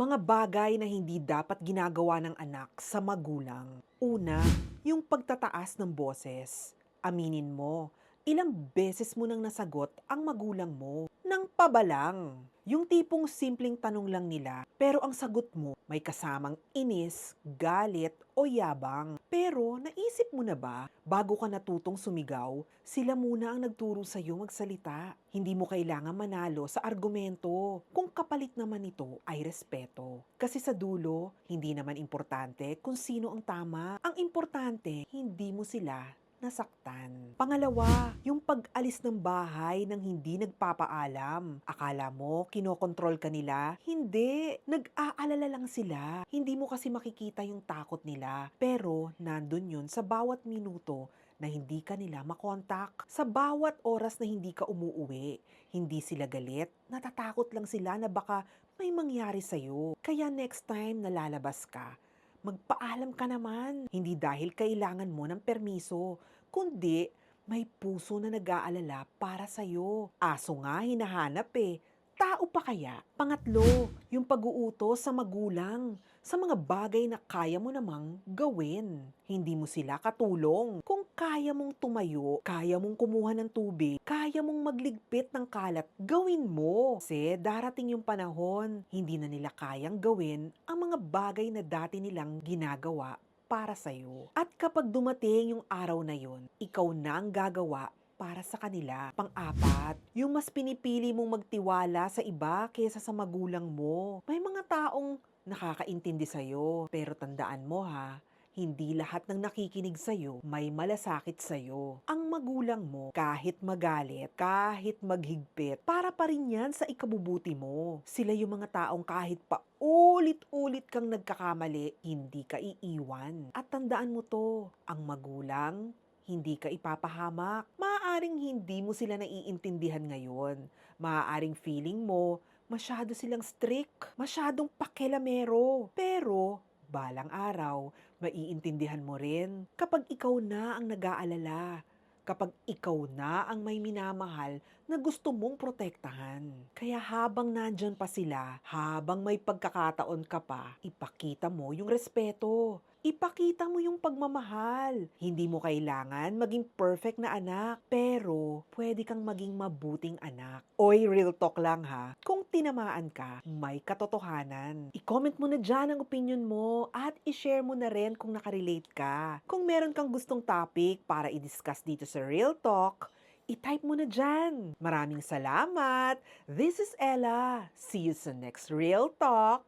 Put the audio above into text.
Mga bagay na hindi dapat ginagawa ng anak sa magulang. Una, yung pagtataas ng boses. Aminin mo, ilang beses mo nang nasagot ang magulang mo ng pabalang. Yung tipong simpleng tanong lang nila, pero ang sagot mo may kasamang inis, galit o yabang. Pero naisip mo na ba, bago ka natutong sumigaw, sila muna ang nagturo sa'yo magsalita. Hindi mo kailangan manalo sa argumento kung kapalit naman ito ay respeto. Kasi sa dulo, hindi naman importante kung sino ang tama. Ang importante, hindi mo sila nasaktan. Pangalawa, yung pag-alis ng bahay nang hindi nagpapaalam. Akala mo, kinokontrol ka nila? Hindi. Nag-aalala lang sila. Hindi mo kasi makikita yung takot nila. Pero, nandun yun sa bawat minuto na hindi ka nila makontak. Sa bawat oras na hindi ka umuuwi, hindi sila galit. Natatakot lang sila na baka may mangyari sa'yo. Kaya next time na lalabas ka, magpaalam ka naman. Hindi dahil kailangan mo ng permiso, kundi may puso na nag-aalala para sa'yo. Aso nga hinahanap eh. Tao pa kaya? Pangatlo, yung pag-uutos sa magulang sa mga bagay na kaya mo namang gawin. Hindi mo sila katulong. Kung kaya mong tumayo, kaya mong kumuha ng tubig, kaya mong magligpit ng kalat, gawin mo. Kasi darating yung panahon, hindi na nila kayang gawin ang mga bagay na dati nilang ginagawa para sa'yo. At kapag dumating yung araw na yun, ikaw na ang gagawa para sa kanila. Pang-apat, yung mas pinipili mong magtiwala sa iba kaysa sa magulang mo. May mga taong nakakaintindi sa'yo, pero tandaan mo ha, hindi lahat ng nakikinig sa'yo may malasakit sa'yo. Ang magulang mo, kahit magalit, kahit maghigpit, para pa rin yan sa ikabubuti mo. Sila yung mga taong kahit pa ulit-ulit kang nagkakamali, hindi ka iiwan. At tandaan mo to, ang magulang, hindi ka ipapahamak. Maaaring hindi mo sila naiintindihan ngayon. Maaaring feeling mo, masyado silang strict, masyadong pakialamero. Pero, balang araw, maiintindihan mo rin kapag ikaw na ang nag-aalala. Kapag ikaw na ang may minamahal na gusto mong protektahan. Kaya habang nandyan pa sila, habang may pagkakataon ka pa, ipakita mo yung respeto. Ipakita mo yung pagmamahal. Hindi mo kailangan maging perfect na anak, pero pwede kang maging mabuting anak. Oy, real talk lang ha. Kung tinamaan ka, may katotohanan. I-comment mo na dyan ang opinion mo at i-share mo na rin kung nakarelate ka. Kung meron kang gustong topic para i-discuss dito sa Real Talk, i-type mo na dyan. Maraming salamat. This is Ella. See you sa next Real Talk.